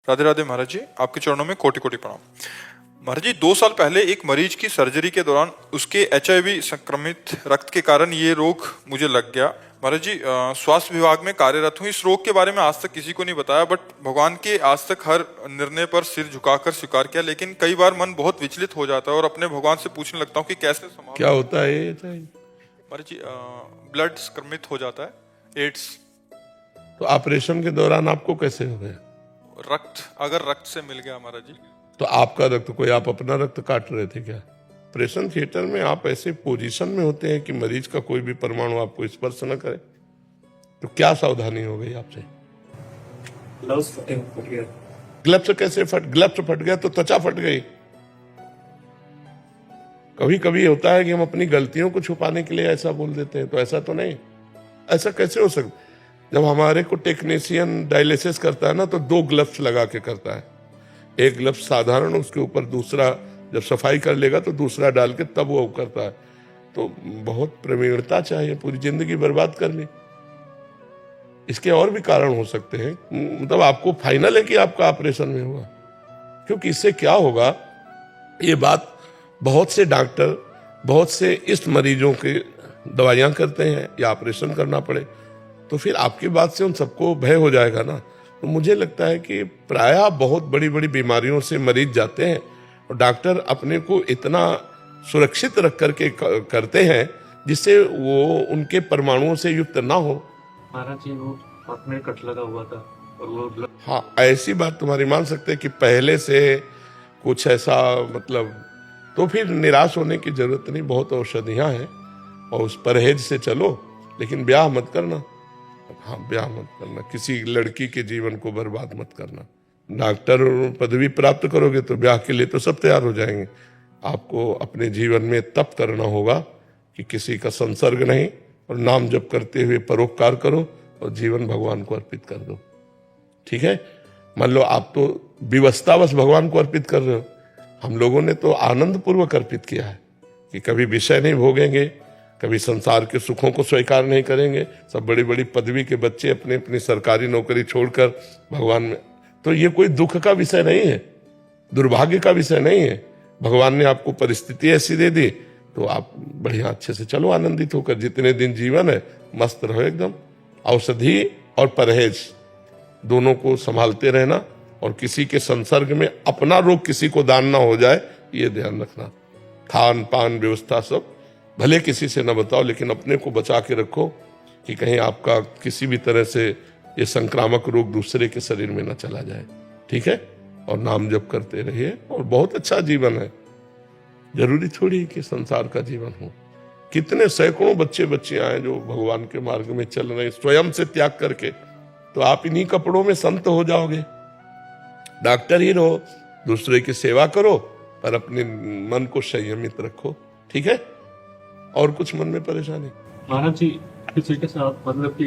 राधे राधे महाराज जी, आपके चरणों में कोटि कोटि प्रणाम। महाराज जी, 2 साल पहले एक मरीज की सर्जरी के दौरान उसके HIV संक्रमित रक्त के कारण ये रोग मुझे लग गया। महाराज जी, स्वास्थ्य विभाग में कार्यरत हूँ। इस रोग के बारे में आज तक किसी को नहीं बताया, बट भगवान के आज तक हर निर्णय पर सिर झुकाकर स्वीकार किया। लेकिन कई बार मन बहुत विचलित हो जाता है और अपने भगवान से पूछने लगता हूँ कि कैसे संभाल। क्या होता है महाराज जी, ब्लड संक्रमित हो जाता है, एड्स। तो ऑपरेशन के दौरान आपको कैसे हो गया? अगर रक्त से मिल गया महाराज जी। तो आपका रक्त, कोई आप अपना रक्त काट रहे थे क्या? ऑपरेशन थिएटर में आप ऐसे पोजीशन में होते हैं कि मरीज का कोई भी परमाणु आपको स्पर्श न करे, तो क्या सावधानी हो गई आपसे? ग्लव्स कैसे ग्लव्स फट गया तो त्वचा फट गई। कभी कभी होता है कि हम अपनी गलतियों को छुपाने के लिए ऐसा बोल देते हैं, तो ऐसा तो नहीं। ऐसा कैसे हो सकता? जब हमारे को टेक्नीशियन डायलिसिस करता है ना, तो 2 ग्लव्स लगा के करता है। एक ग्लव्स साधारण, उसके ऊपर दूसरा, जब सफाई कर लेगा तो दूसरा डाल के तब वो करता है। तो बहुत प्रवीणता चाहिए, पूरी जिंदगी बर्बाद कर ली। इसके और भी कारण हो सकते हैं, मतलब आपको फाइनल है कि आपका ऑपरेशन में हुआ, क्योंकि इससे क्या होगा, ये बात बहुत से डॉक्टर, बहुत से इस मरीजों के दवाइयां करते हैं या ऑपरेशन करना पड़े, तो फिर आपकी बात से उन सबको भय हो जाएगा ना। तो मुझे लगता है कि प्रायः बहुत बड़ी बड़ी बीमारियों से मरीज जाते हैं और डॉक्टर अपने को इतना सुरक्षित रख करके करते हैं जिससे वो उनके परमाणुओं से युक्त ना हो। महाराज जी, वो हाथ में कट लगा हुआ था और वो हाँ, ऐसी बात तुम्हारी मान सकते हैं कि पहले से कुछ ऐसा, मतलब तो फिर निराश होने की जरूरत नहीं। बहुत औषधियां हैं और उस परहेज से चलो, लेकिन ब्याह मत करना। हाँ, ब्याह मत करना, किसी लड़की के जीवन को बर्बाद मत करना। डॉक्टर पदवी प्राप्त करोगे तो ब्याह के लिए तो सब तैयार हो जाएंगे। आपको अपने जीवन में तप करना होगा कि किसी का संसर्ग नहीं, और नाम जप करते हुए परोपकार करो और जीवन भगवान को अर्पित कर दो। ठीक है? मान लो आप तो विवशतावश भगवान को अर्पित कर रहे हो, हम लोगों ने तो आनंद पूर्वक अर्पित किया है कि कभी विषय नहीं भोगेंगे, कभी संसार के सुखों को स्वीकार नहीं करेंगे। सब बड़ी बड़ी पदवी के बच्चे अपनी अपनी सरकारी नौकरी छोड़कर भगवान में, तो ये कोई दुख का विषय नहीं है, दुर्भाग्य का विषय नहीं है। भगवान ने आपको परिस्थिति ऐसी दे दी तो आप बढ़िया अच्छे से चलो, आनंदित होकर। जितने दिन जीवन है मस्त रहो एकदम। औषधि और परहेज दोनों को संभालते रहना, और किसी के संसर्ग में अपना रोग किसी को दान ना हो जाए, ये ध्यान रखना। खान पान व्यवस्था सब भले किसी से न बताओ, लेकिन अपने को बचा के रखो कि कहीं आपका किसी भी तरह से ये संक्रामक रोग दूसरे के शरीर में न चला जाए। ठीक है? और नाम जप करते रहिए, और बहुत अच्छा जीवन है। जरूरी थोड़ी कि संसार का जीवन हो। कितने सैकड़ों बच्चे बच्चियां हैं जो भगवान के मार्ग में चल रहे हैं स्वयं से त्याग करके। तो आप इन्हीं कपड़ों में संत हो जाओगे। डॉक्टर ही रहो, दूसरे की सेवा करो, पर अपने मन को संयमित रखो। ठीक है? और कुछ मन में परेशानी? महाराज जी, किसी के साथ, मतलब कि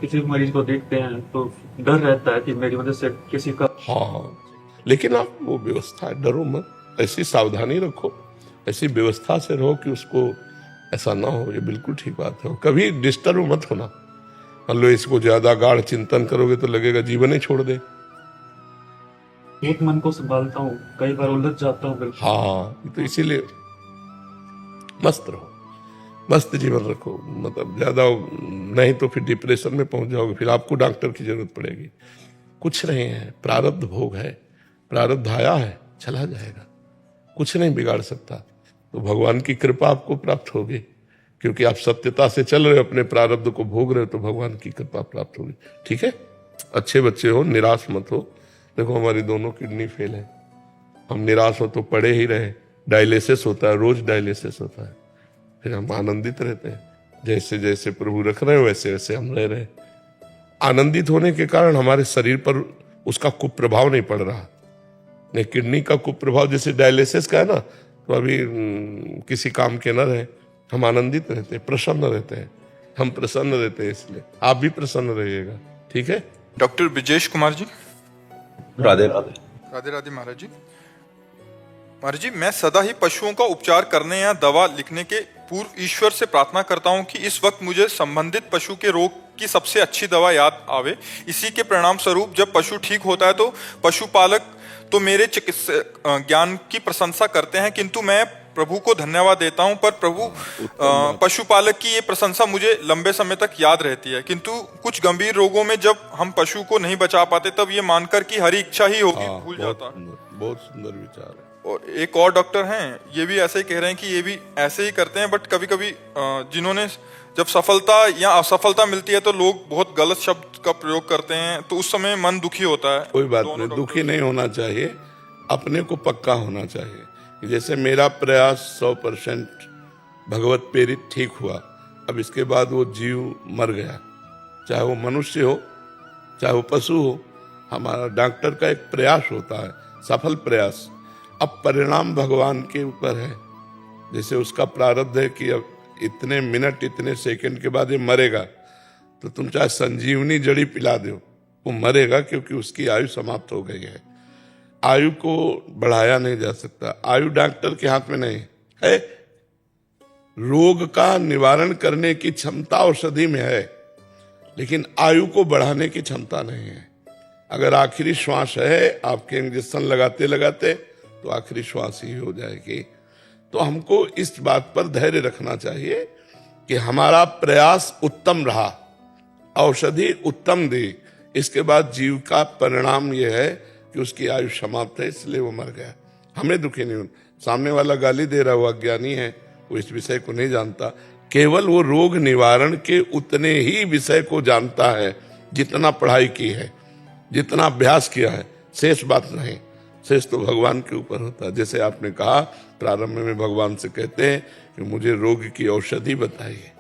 किसी मरीज को देखते हैं तो डर रहता है कि मेरी वजह से किसी का। हाँ, लेकिन आप वो व्यवस्था है, डरो मत, ऐसी सावधानी रखो, ऐसी व्यवस्था से रहो कि उसको ऐसा ना हो। ये बिल्कुल ठीक बात है। कभी डिस्टर्ब मत होना। मान लो इसको ज्यादा गाढ़ चिंतन करोगे तो लगेगा जीवन ही छोड़ दे। एक मन को संभालता हूँ, कई बार उलझ जाता हूँ। हाँ, तो इसीलिए मस्त रहो, मस्त जीवन रखो। मतलब ज्यादा नहीं तो फिर डिप्रेशन में पहुंच जाओगे, फिर आपको डॉक्टर की जरूरत पड़ेगी। कुछ नहीं है, प्रारब्ध भोग है, प्रारब्ध आया है, चला जाएगा, कुछ नहीं बिगाड़ सकता। तो भगवान की कृपा आपको प्राप्त होगी, क्योंकि आप सत्यता से चल रहे हो, अपने प्रारब्ध को भोग रहे हो, तो भगवान की कृपा प्राप्त होगी। ठीक है? अच्छे बच्चे हो, निराश मत हो। देखो हमारी दोनों किडनी फेल है, हम निराश हो तो पड़े ही रहे। डायलिसिस होता है, रोज डायलिसिस होता है, फिर हम आनंदित रहते हैं। जैसे जैसे प्रभु रख रहे हो वैसे वैसे हम रह रहे। आनंदित होने के कारण हमारे शरीर पर उसका कुप्रभाव नहीं पड़ रहा। नहीं, किडनी का कुप्रभाव जैसे डायलिसिस का है ना, तो अभी किसी काम के न रहे, हम आनंदित रहते हैं, प्रसन्न रहते हैं। हम प्रसन्न रहते हैं, इसलिए आप भी प्रसन्न रहिएगा। ठीक है? डॉक्टर ब्रिजेश कुमार जी। राधे राधे। राधे राधे महाराज जी। महाराज जी, मैं सदा ही पशुओं का उपचार करने या दवा लिखने के पूर्व ईश्वर से प्रार्थना करता हूं कि इस वक्त मुझे संबंधित पशु के रोग की सबसे अच्छी दवा याद आवे। इसी के परिणाम स्वरूप जब पशु ठीक होता है तो पशुपालक तो मेरे चिकित्सक ज्ञान की प्रशंसा करते हैं, किंतु मैं प्रभु को धन्यवाद देता हूं, पर प्रभु पशुपालक की ये प्रशंसा मुझे लंबे समय तक याद रहती है। किंतु कुछ गंभीर रोगों में जब हम पशु को नहीं बचा पाते तब ये मानकर कि हरि इच्छा ही होगी भूल जाता है। बहुत सुंदर विचार है। और एक और डॉक्टर हैं, ये भी ऐसे ही कह रहे हैं कि ये भी ऐसे ही करते हैं, बट कभी कभी जिन्होंने जब सफलता या असफलता मिलती है तो लोग बहुत गलत शब्द का प्रयोग करते हैं, तो उस समय मन दुखी होता है। कोई बात नहीं, दुखी नहीं होना चाहिए, अपने को पक्का होना चाहिए। जैसे मेरा प्रयास 100% भगवत प्रेरित ठीक हुआ, अब इसके बाद वो जीव मर गया, चाहे वो मनुष्य हो चाहे वो पशु हो, हमारा डॉक्टर का एक प्रयास होता है, सफल प्रयास। अब परिणाम भगवान के ऊपर है। जैसे उसका प्रारब्ध है कि अब इतने मिनट इतने सेकंड के बाद ये मरेगा, तो तुम चाहे संजीवनी जड़ी पिला दो, वो मरेगा, क्योंकि उसकी आयु समाप्त हो गई है। आयु को बढ़ाया नहीं जा सकता, आयु डॉक्टर के हाथ में नहीं है। रोग का निवारण करने की क्षमता औषधि में है, लेकिन आयु को बढ़ाने की क्षमता नहीं है। अगर आखिरी श्वास है, आपके इंजेक्शन लगाते लगाते तो आखिरी श्वास ही हो जाएगी। तो हमको इस बात पर धैर्य रखना चाहिए कि हमारा प्रयास उत्तम रहा, औषधि उत्तम दी, इसके बाद जीव का परिणाम यह है कि उसकी आयु समाप्त है, इसलिए वो मर गया। हमें दुखी नहीं होना। सामने वाला गाली दे रहा, वो अज्ञानी है, वो इस विषय को नहीं जानता, केवल वो रोग निवारण के उतने ही विषय को जानता है जितना पढ़ाई की है, जितना अभ्यास किया है, शेष बात नहीं। शेष तो भगवान के ऊपर होता है। जैसे आपने कहा, प्रारंभ में भगवान से कहते हैं कि मुझे रोग की औषधि बताइए,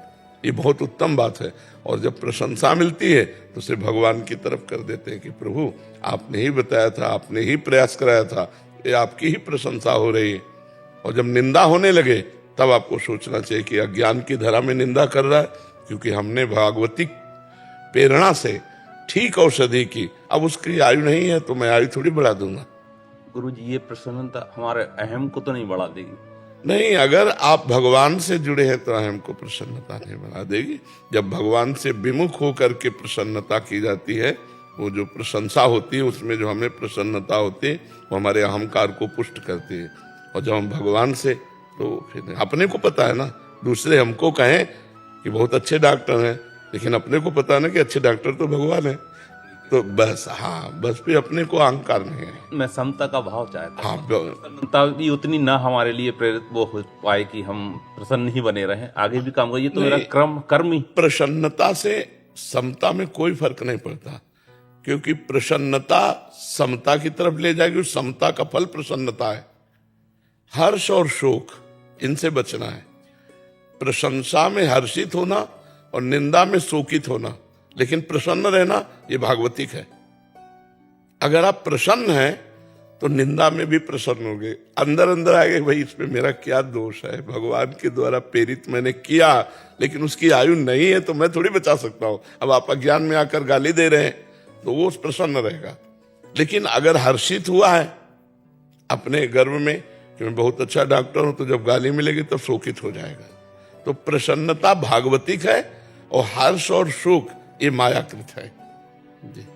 ये बहुत उत्तम बात है। और जब प्रशंसा मिलती है तो उसे भगवान की तरफ कर देते हैं कि प्रभु आपने ही बताया था, आपने ही प्रयास कराया था, ये आपकी ही प्रशंसा हो रही है। और जब निंदा होने लगे तब आपको सोचना चाहिए कि अज्ञान की धरा में निंदा कर रहा है, क्योंकि हमने भागवती प्रेरणा से ठीक औषधि की। अब उसकी आयु नहीं है तो मैं आयु थोड़ी बढ़ा दूंगा। गुरुजी, ये प्रसन्नता हमारे अहम को तो नहीं बढ़ा देगी? नहीं, अगर आप भगवान से जुड़े हैं तो अहम को प्रसन्नता नहीं बना देगी। जब भगवान से विमुख होकर के प्रसन्नता की जाती है, वो जो प्रशंसा होती है उसमें जो हमें प्रसन्नता होती है वो हमारे अहंकार को पुष्ट करती है। और जब हम भगवान से, तो फिर अपने को पता है ना, दूसरे हमको कहें कि बहुत अच्छे डॉक्टर हैं, लेकिन अपने को पता है ना कि अच्छे डॉक्टर तो भगवान है। तो बस, हाँ, बस भी अपने को अहंकार नहीं है। मैं समता का भाव चाहता हूँ। हाँ, प्रसन्नता भी उतनी ना हमारे लिए प्रेरित वो हो पाए कि हम प्रसन्न ही बने रहें, आगे भी काम करिए। तो मेरा कर्म ही। प्रसन्नता से समता में कोई फर्क नहीं पड़ता, क्योंकि प्रसन्नता समता की तरफ ले जाएगी। समता का फल प्रसन्नता है। हर्ष और शोक, इनसे बचना है। प्रशंसा में हर्षित होना और निंदा में शोकित होना, लेकिन प्रसन्न रहना, ये भागवतिक है। अगर आप प्रसन्न हैं तो निंदा में भी प्रसन्न होंगे। अंदर अंदर आएंगे, भाई इसमें मेरा क्या दोष है, भगवान के द्वारा प्रेरित मैंने किया, लेकिन उसकी आयु नहीं है तो मैं थोड़ी बचा सकता हूं। अब आप अज्ञान में आकर गाली दे रहे हैं तो वो प्रसन्न रहेगा। लेकिन अगर हर्षित हुआ है अपने गर्व में कि मैं बहुत अच्छा डॉक्टर हूं, तो जब गाली मिलेगी तब शोकित हो जाएगा। तो प्रसन्नता भागवतिक है और हर्ष और शोक ये मायाकृत है। जी।